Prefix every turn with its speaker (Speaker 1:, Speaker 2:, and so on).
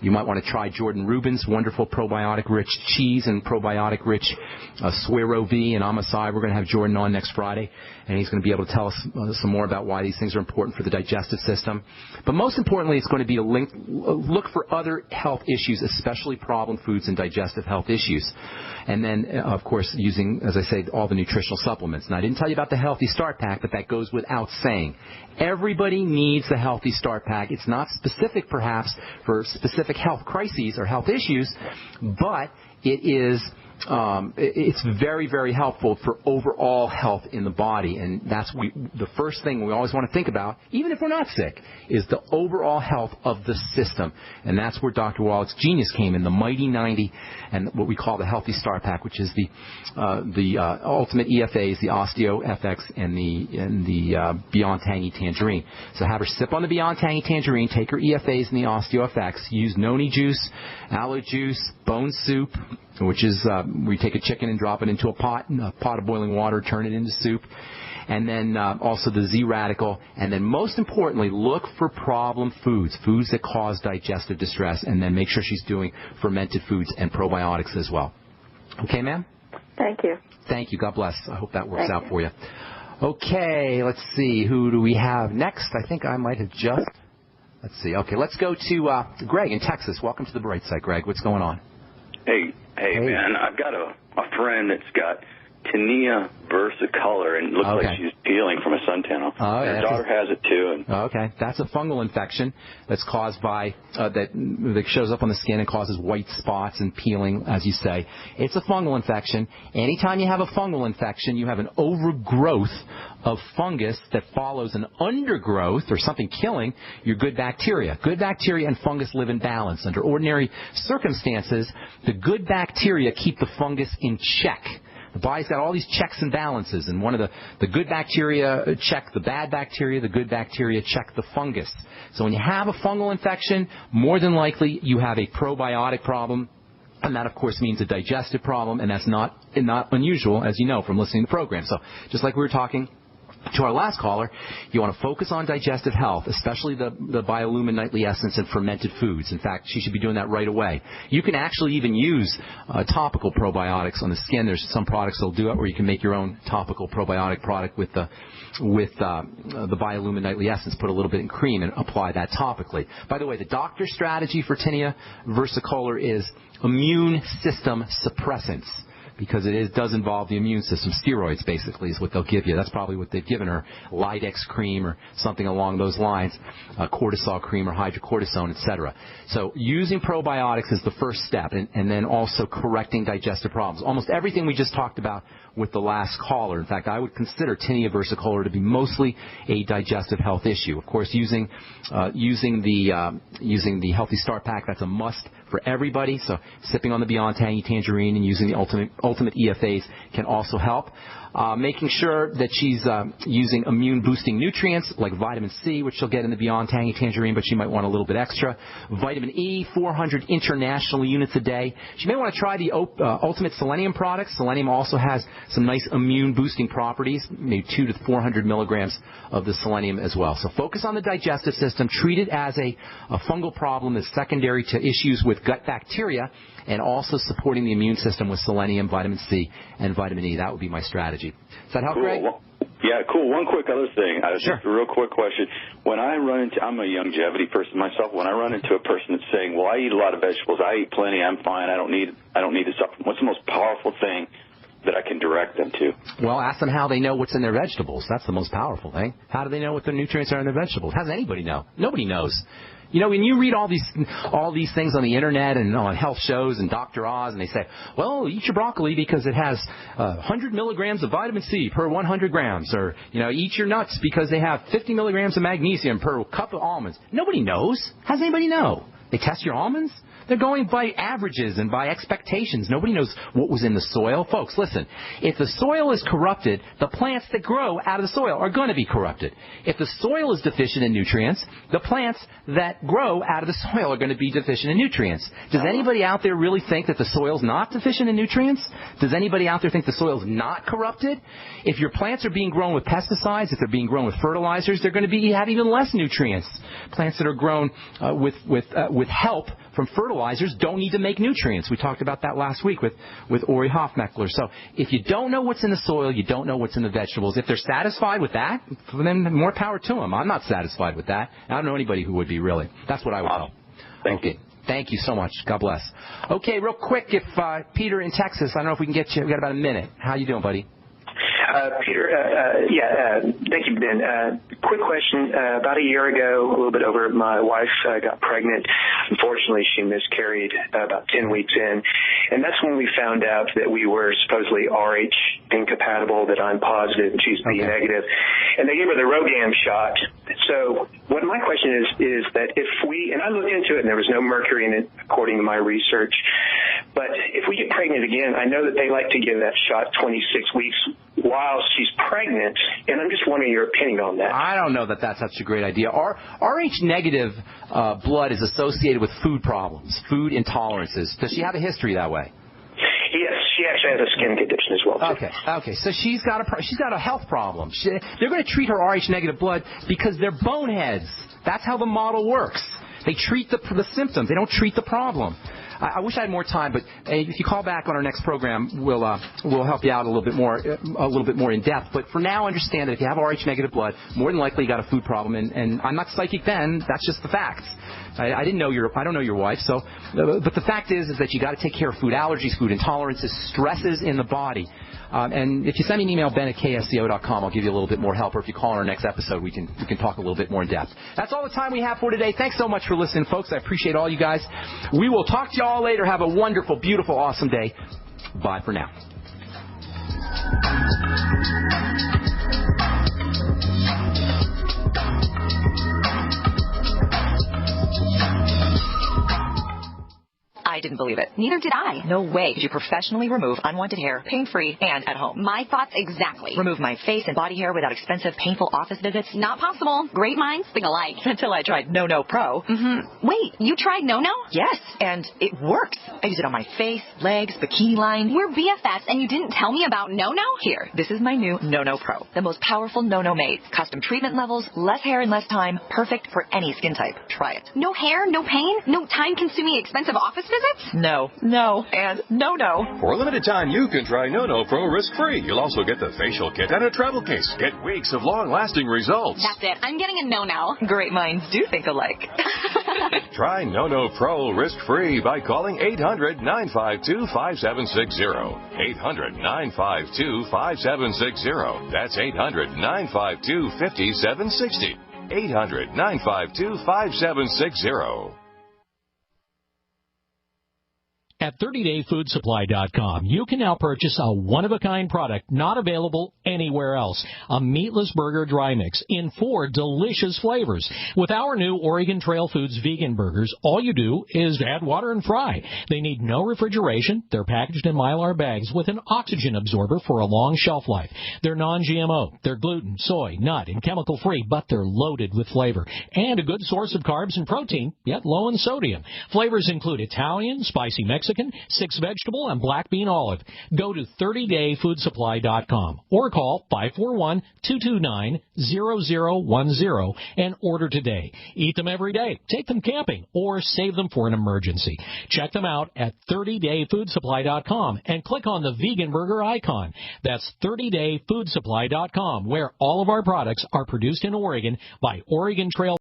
Speaker 1: You might want to try Jordan Rubin's wonderful probiotic-rich cheese and probiotic-rich Suero V and Amasai. We're going to have Jordan on next Friday, and he's going to be able to tell us some more about why these things are important for the digestive system. But most importantly, it's going to be a look for other health issues, especially problem foods and digestive health issues. And then, of course, using, as I say, all the nutritional supplements. Now, I didn't tell you about the Healthy Start Pack, but that goes without saying. Everybody needs the Healthy Start Pack. It's not specific, perhaps, for specific health crises or health issues, but it is it's very, very helpful for overall health in the body. And that's the first thing we always want to think about, even if we're not sick, is the overall health of the system. And that's where Dr. Wallach's genius came in, the Mighty 90 and what we call the Healthy Start Pack, which is the Ultimate EFAs, the Osteo FX, and the Beyond Tangy Tangerine. So have her sip on the Beyond Tangy Tangerine, take her EFAs and the Osteo FX, use noni juice, aloe juice, bone soup, which is we take a chicken and drop it into a pot of boiling water, turn it into soup, and then also the Z-Radical, and then most importantly, look for problem foods that cause digestive distress, and then make sure she's doing fermented foods and probiotics as well. Okay, ma'am?
Speaker 2: Thank you.
Speaker 1: Thank you. God bless. I hope that works out for you. Okay, let's see. Who do we have next? I think I might have just... Let's see. Okay, let's go to Greg in Texas. Welcome to the Bright Side, Greg. What's going on?
Speaker 3: Hey, man, I've got a friend that's got tinea versicolor, and it looks like she's peeling from a suntan. Her daughter has it, too.
Speaker 1: Okay, that's a fungal infection that's caused by, that shows up on the skin and causes white spots and peeling, as you say. It's a fungal infection. Anytime you have a fungal infection, you have an overgrowth of fungus that follows an undergrowth or something killing your good bacteria. Good bacteria and fungus live in balance. Under ordinary circumstances, the good bacteria keep the fungus in check. The body's got all these checks and balances, and one of the good bacteria check the bad bacteria, the good bacteria check the fungus. So when you have a fungal infection, more than likely you have a probiotic problem, and that, of course, means a digestive problem, and that's not unusual, as you know, from listening to the program. So just like we were talking to our last caller, you want to focus on digestive health, especially the Biolumin Nightly Essence and fermented foods. In fact, she should be doing that right away. You can actually even use topical probiotics on the skin. There's some products that'll do it, where you can make your own topical probiotic product with the Biolumin Nightly Essence. Put a little bit in cream and apply that topically. By the way, the doctor's strategy for tinea versicolor is immune system suppressants, because it does involve the immune system. Steroids, basically, is what they'll give you. That's probably what they've given her, Lidex cream or something along those lines, cortisol cream or hydrocortisone, etc. So using probiotics is the first step, and then also correcting digestive problems. Almost everything we just talked about with the last caller. In fact, I would consider tinea versicolor to be mostly a digestive health issue. Of course, using the Healthy Start Pack, that's a must for everybody. So sipping on the Beyond Tangy Tangerine and using the Ultimate EFAs can also help. Making sure that she's using immune-boosting nutrients like vitamin C, which she'll get in the Beyond Tangy Tangerine, but she might want a little bit extra. Vitamin E, 400 international units a day. She may want to try the Ultimate Selenium products. Selenium also has some nice immune-boosting properties, maybe 200 to 400 milligrams of the selenium as well. So focus on the digestive system. Treat it as a fungal problem that's secondary to issues with gut bacteria, and also supporting the immune system with selenium, vitamin C, and vitamin E. That would be my strategy. Does that help, Greg?
Speaker 3: Yeah, cool. One quick other thing.
Speaker 1: Sure.
Speaker 3: Just a real quick question. When I run into, I'm a longevity person myself. When I run into a person that's saying, "Well, I eat a lot of vegetables. I eat plenty. I'm fine. I don't need a supplement." What's the most powerful thing that I can direct them to?
Speaker 1: Well, ask them how they know what's in their vegetables. That's the most powerful thing. How do they know what the nutrients are in their vegetables? How does anybody know? Nobody knows. You know, when you read all these things on the internet and on health shows and Dr. Oz, and they say, well, eat your broccoli because it has 100 milligrams of vitamin C per 100 grams, or, you know, eat your nuts because they have 50 milligrams of magnesium per cup of almonds. Nobody knows. How does anybody know? They test your almonds? They're going by averages and by expectations. Nobody knows what was in the soil. Folks, listen, if the soil is corrupted, the plants that grow out of the soil are going to be corrupted. If the soil is deficient in nutrients, the plants that grow out of the soil are going to be deficient in nutrients. Does anybody out there really think that the soil's not deficient in nutrients? Does anybody out there think the soil's not corrupted? If your plants are being grown with pesticides, if they're being grown with fertilizers, they're going to have even less nutrients. Plants that are grown with with help from fertilizers, don't need to make nutrients. We talked about that last week with Ori Hofmeckler. So if you don't know what's in the soil, you don't know what's in the vegetables. If they're satisfied with that, then more power to them. I'm not satisfied with that. I don't know anybody who would be, really. That's what I would tell.
Speaker 3: Thank you.
Speaker 1: Thank you so much. God bless. Okay, real quick, if Peter in Texas, I don't know if we can get you. We've got about a minute. How you doing, buddy?
Speaker 2: Peter, thank you, Ben. Quick question. About a year ago, a little bit over, my wife got pregnant. Unfortunately, she miscarried about 10 weeks in, and that's when we found out that we were supposedly RH incompatible, that I'm positive and she's B negative, and they gave her the Rogam shot. So what my question is that if we, and I looked into it and there was no mercury in it according to my research, but if we get pregnant again, I know that they like to give that shot 26 weeks while she's pregnant, and I'm just wondering your opinion on that.
Speaker 1: I don't know that that's such a great idea. RH negative blood is associated with food problems, food intolerances. Does she have a history that way?
Speaker 2: Yes, she actually has a skin condition as well.
Speaker 1: Okay. So she's got a health problem. They're going to treat her RH negative blood because they're boneheads. That's how the model works. They treat the symptoms. They don't treat the problem. I wish I had more time, but if you call back on our next program, we'll help you out a little bit more in depth. But for now, understand that if you have RH negative blood, more than likely you got a food problem. And I'm not psychic then. That's just the facts. I don't know your wife. So, but the fact is that you got to take care of food allergies, food intolerances, stresses in the body. And if you send me an email, ben@ksco.com, I'll give you a little bit more help. Or if you call on our next episode, we can talk a little bit more in depth. That's all the time we have for today. Thanks so much for listening, folks. I appreciate all you guys. We will talk to you all later. Have a wonderful, beautiful, awesome day. Bye for now.
Speaker 4: I didn't believe it. Neither did I. No way could you professionally remove unwanted hair, pain-free, and at home.
Speaker 5: My thoughts exactly.
Speaker 4: Remove my face and body hair without expensive, painful office visits?
Speaker 5: Not possible. Great minds think alike.
Speaker 4: Until I tried No Pro.
Speaker 5: Wait, you tried No?
Speaker 4: Yes, and it works. I use it on my face, legs, bikini line.
Speaker 5: We're BFFs, and you didn't tell me about No?
Speaker 4: Here, this is my new No Pro. The most powerful No made. Custom treatment levels, less hair in less time, perfect for any skin type. Try it.
Speaker 5: No hair, no pain, no time-consuming expensive office visits?
Speaker 4: No, and no.
Speaker 6: For a limited time, you can try No Pro risk-free. You'll also get the facial kit and a travel case. Get weeks of long-lasting results.
Speaker 5: That's it. I'm getting a No.
Speaker 4: Great minds do think alike.
Speaker 6: Try No Pro risk-free by calling 800-952-5760. 800-952-5760. That's 800-952-5760. 800-952-5760.
Speaker 7: At 30dayfoodsupply.com, you can now purchase a one-of-a-kind product not available anywhere else. A meatless burger dry mix in 4 delicious flavors. With our new Oregon Trail Foods vegan burgers, all you do is add water and fry. They need no refrigeration. They're packaged in Mylar bags with an oxygen absorber for a long shelf life. They're non-GMO. They're gluten, soy, nut, and chemical-free, but they're loaded with flavor. And a good source of carbs and protein, yet low in sodium. Flavors include Italian, spicy Mexican, 6 vegetable, and black bean olive. Go to 30dayfoodsupply.com or call 541-229-0010 and order today. Eat them every day, take them camping, or save them for an emergency. Check them out at 30dayfoodsupply.com and click on the vegan burger icon. That's 30dayfoodsupply.com, where all of our products are produced in Oregon by Oregon Trail